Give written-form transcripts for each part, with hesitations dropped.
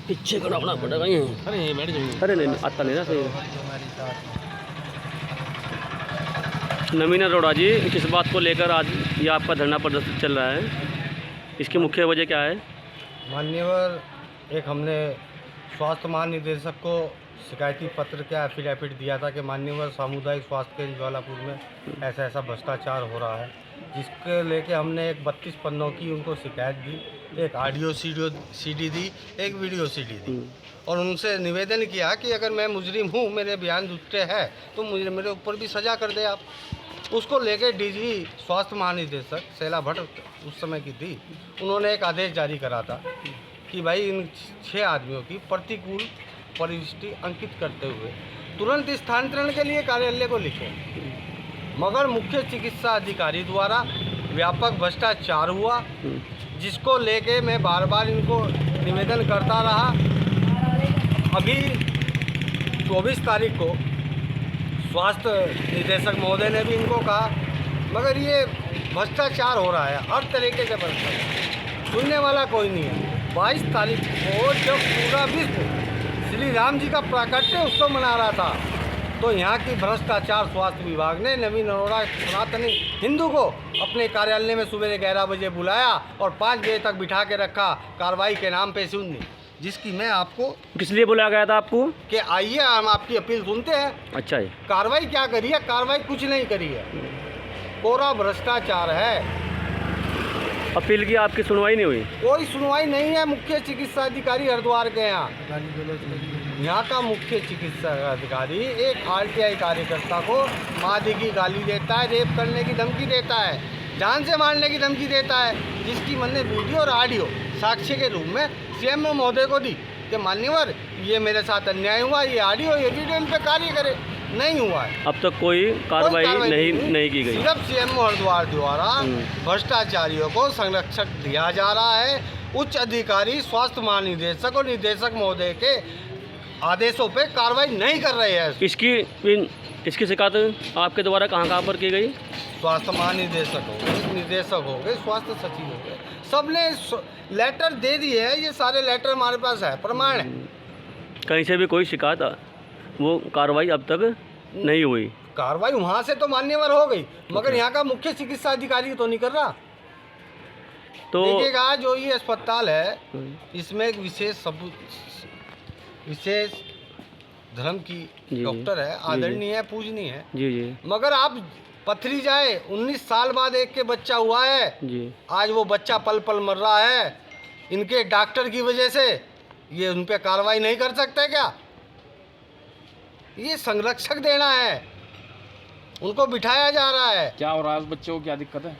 पीछे खड़ा होना पड़ेगा ये। अरे बैठ जाओ। अरे नहीं आता नहीं ना सही। नवीन अरोड़ा जी, किस बात को लेकर आज ये आपका धरना प्रदर्शन चल रहा है, इसकी मुख्य वजह क्या है? मान्यवर, एक हमने स्वास्थ्य महानिदेशक को शिकायती पत्र का एफिडेविट दिया था कि मान्यवर सामुदायिक स्वास्थ्य केंद्र ज्वालापुर में ऐसा ऐसा भ्रष्टाचार हो रहा है, जिसके लेके हमने एक 32 पन्नों की उनको शिकायत दी, एक ऑडियो सीडी दी, एक वीडियो सीडी दी और उनसे निवेदन किया कि अगर मैं मुजरिम हूँ, मेरे बयान झूठे हैं, तो मुझे मेरे ऊपर भी सज़ा कर दे आप। उसको लेके डीजी स्वास्थ्य महानिदेशक शैला भट्ट उस समय की थी, उन्होंने एक आदेश जारी करा था कि भाई इन 6 आदमियों की प्रतिकूल प्रविष्टि अंकित करते हुए तुरंत स्थानांतरण के लिए कार्यालय को लिखें। मगर मुख्य चिकित्सा अधिकारी द्वारा व्यापक भ्रष्टाचार हुआ, जिसको लेके मैं बार बार इनको निवेदन करता रहा। अभी 24 तारीख को स्वास्थ्य निदेशक महोदय ने भी इनको कहा, मगर ये भ्रष्टाचार हो रहा है, हर तरीके से भ्रष्टाचार, सुनने वाला कोई नहीं है। 22 तारीख को जब पूरा विश्व श्री राम जी का प्राकट्य उत्सव मना रहा था, तो यहाँ की भ्रष्टाचार स्वास्थ्य विभाग ने नवीन अरोड़ा सनातनी हिंदू को अपने कार्यालय में सुबह 11 बजे बुलाया और 5 बजे तक बिठा के रखा कार्रवाई के नाम पे सुननी, जिसकी मैं आपको किस लिए बुलाया गया था आपको? कि आइए हम आपकी अपील सुनते हैं। अच्छा है। कार्रवाई क्या करी है? कार्रवाई कुछ नहीं करी है, कोरा भ्रष्टाचार है। अपील की, आपकी सुनवाई नहीं हुई? कोई सुनवाई नहीं है। मुख्य चिकित्सा अधिकारी हरिद्वार के यहाँ का मुख्य चिकित्सा अधिकारी एक आरटीआई कार्यकर्ता को मादी की गाली देता है, रेप करने की धमकी देता है, जान से मारने की धमकी देता है, जिसकी मैंने वीडियो और ऑडियो साक्ष्य के रूप में सीएम महोदय को दी कि मान्यवर ये मेरे साथ अन्याय हुआ, ये ऑडियो ये वीडियो इन पर कार्य करे। नहीं हुआ है, अब तक कोई कार्रवाई नहीं की गई। सिर्फ सीएम हरिद्वार द्वारा भ्रष्टाचारियों को संरक्षक दिया जा रहा है। उच्च अधिकारी स्वास्थ्य महानिदेशक और निदेशक महोदय के आदेशों पे कार्रवाई नहीं कर रहे हैं। इसकी शिकायत आपके द्वारा कहाँ पर की गई? स्वास्थ्य महानिदेशक हो गए, निदेशक हो गए, स्वास्थ्य सचिव हो गए, सब ने लेटर दे दिए है। ये सारे लेटर हमारे पास है, प्रमाण है। कहीं से भी कोई शिकायत, वो कार्रवाई अब तक नहीं हुई? कार्रवाई वहाँ से तो मान्यवर हो गई, मगर यहाँ का मुख्य चिकित्सा अधिकारी तो नहीं कर रहा। तो देखिएगा, जो ये अस्पताल है इसमें एक विशेष धर्म की डॉक्टर है, आदरणीय है, पूजनीय है जी। मगर आप पथरी जाए, 19 साल बाद एक के बच्चा हुआ है जी। आज वो बच्चा पल पल मर रहा है, इनके डॉक्टर की वजह से। ये उन पे कार्रवाई नहीं कर सकते क्या? ये संरक्षक देना है, उनको बिठाया जा रहा है। क्या हो रहा है? उस बच्चे को क्या दिक्कत है?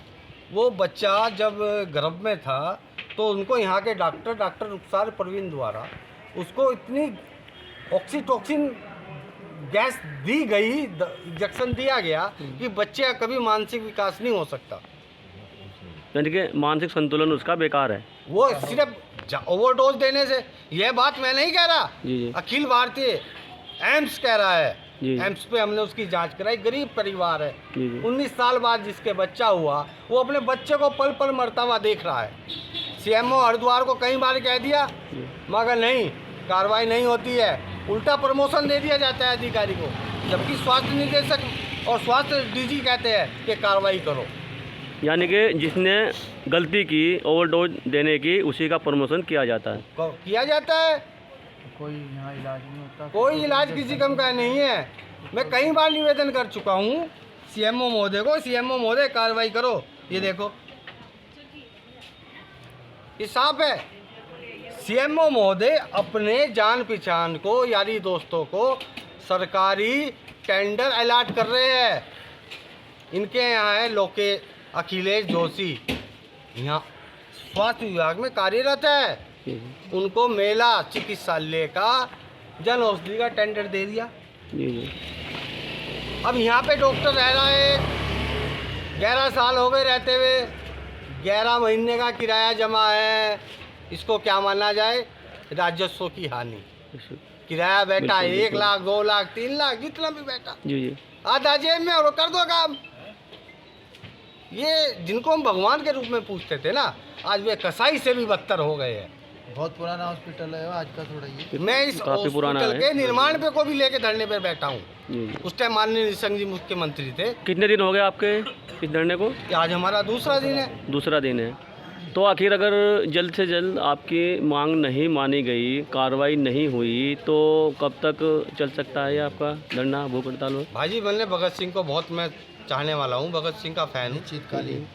वो बच्चा जब गर्भ में था तो उनको यहाँ के डॉक्टर रुखसार परवीन द्वारा उसको इतनी ऑक्सीटोसिन गैस दी गई, इंजेक्शन दिया गया कि बच्चे का कभी मानसिक विकास नहीं हो सकता। यानी कि मानसिक संतुलन उसका बेकार है। वो सिर्फ ओवरडोज देने से। यह बात मैं नहीं कह रहा जी। अखिल भारतीय एम्स कह रहा है। एम्स पे हमने उसकी जांच कराई। गरीब परिवार है, 19 साल बाद जिसके बच्चा हुआ, वो अपने बच्चे को पल पल मरता हुआ देख रहा है। सीएमओ हरिद्वार को कई बार कह दिया, मगर नहीं, कार्रवाई नहीं होती है। उल्टा प्रमोशन दे दिया जाता है अधिकारी को, जबकि स्वास्थ्य निदेशक और स्वास्थ्य डीजी कहते हैं कि कार्रवाई करो। यानी कि जिसने गलती की ओवरडोज देने की, उसी का प्रमोशन किया जाता है। कोई यहाँ इलाज नहीं होता, कोई इलाज किसी कम का नहीं है। मैं कई बार निवेदन कर चुका हूँ सीएमओ महोदय को, सीएमओ महोदय कार्रवाई करो। ये देखो, ये साफ है। सीएमओ महोदय अपने जान पहचान को, यारी दोस्तों को सरकारी टेंडर अलॉट कर रहे हैं। इनके यहाँ है अखिलेश जोशी, यहाँ स्वास्थ्य विभाग में कार्यरत है। उनको मेला चिकित्सालय का जन औषधि का टेंडर दे दिया। अब यहाँ पे डॉक्टर रह रहा है, 11 साल हो गए रहते हुए, 11 महीने का किराया जमा है। इसको क्या माना जाए? राजस्व की हानि। किराया बैठा 1 लाख, 2 लाख, 3 लाख, जितना भी बैठा आधा जेब में और कर दो काम। ये जिनको हम भगवान के रूप में पूछते थे ना, आज वे कसाई से भी बदतर हो गए हैं। बहुत पुराना हॉस्पिटल है, आज का थोड़ा ये। मैं इस पुराना हॉस्पिटल के निर्माण पे को भी लेके धरने पे बैठा हूँ। जी। उस टाइम माननीय निशंक जी मुख्यमंत्री थे। कितने दिन हो गए आपके इस धरने को? आज हमारा दूसरा दिन है। दूसरा दिन है। तो आखिर अगर जल्द से जल्द आपकी मांग नहीं मानी गई, कार्रवाई नहीं हुई, तो कब तक चल सकता है ये आपका धरना, भूख हड़ताल? भाजी मैंने भगत सिंह को बहुत मैं चाहने वाला हूँ, भगत सिंह का फैन हूँ।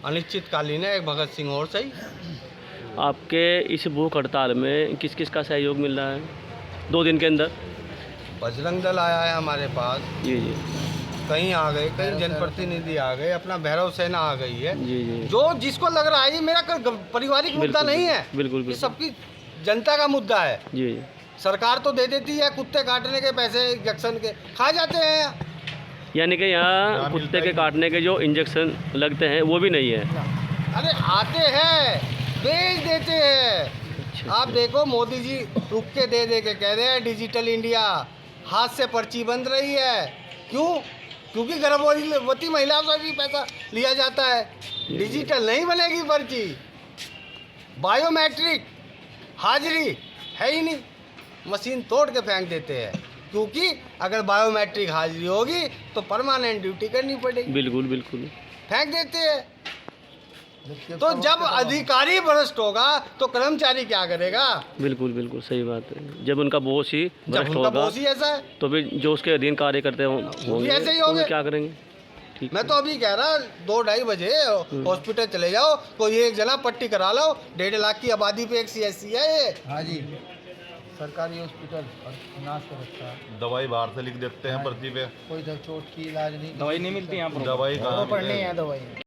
अनिश्चितकालीन है, एक भगत सिंह और सही। आपके इस भूख हड़ताल में किस किस का सहयोग मिल रहा है 2 दिन के अंदर? बजरंग दल आया है हमारे पास, जी जी कहीं आ गए, कहीं जनप्रतिनिधि आ गए, अपना भैरव सेना आ गई है। जी जी जो जिसको लग रहा है ये मेरा कोई पारिवारिक मुद्दा नहीं है, बिल्कुल ये बिल्कुल। सबकी जनता का मुद्दा है। जी जी। सरकार तो दे देती है, कुत्ते काटने के पैसे इंजेक्शन के खा जाते हैं। यानी कि यहाँ कुत्ते के काटने के जो इंजेक्शन लगते हैं वो भी नहीं है? अरे आते हैं, बेच देते हैं। आप देखो मोदी जी रुक के दे के कह रहे हैं डिजिटल इंडिया, हाथ से पर्ची बन रही है। क्यों? क्योंकि गर्भवती महिलाओं से भी पैसा लिया जाता है। डिजिटल नहीं बनेगी पर्ची, बायोमेट्रिक हाजिरी है ही नहीं, मशीन तोड़ के फेंक देते हैं। क्योंकि अगर बायोमेट्रिक हाजिरी होगी तो परमानेंट ड्यूटी करनी पड़ेगी। बिल्कुल बिल्कुल। फेंक देते हैं। तो जब अधिकारी भ्रष्ट होगा तो कर्मचारी क्या करेगा? बिल्कुल बिल्कुल सही बात है। जब उनका बॉस ही जब भ्रष्ट उनका होगा बॉस ही ऐसा है तो फिर जो उसके अधीन कार्य करते होंगे ऐसे ही तो होंगे। वे क्या करेंगे? ठीक मैं तो अभी कह रहा 2-2:30 बजे हॉस्पिटल चले जाओ, कोई एक जना पट्टी करा लो। 1.5 लाख की आबादी पे एक CSC है ये। हाँ जी, सरकारी हॉस्पिटल और नाश कर रखा है। दवाई बाहर से लिख देते हैं पर्ची पे, कोई चोट की इलाज नहीं, दवाई नहीं मिलती यहाँ पर। दवाई कहाँ पढ़नी है दवाई।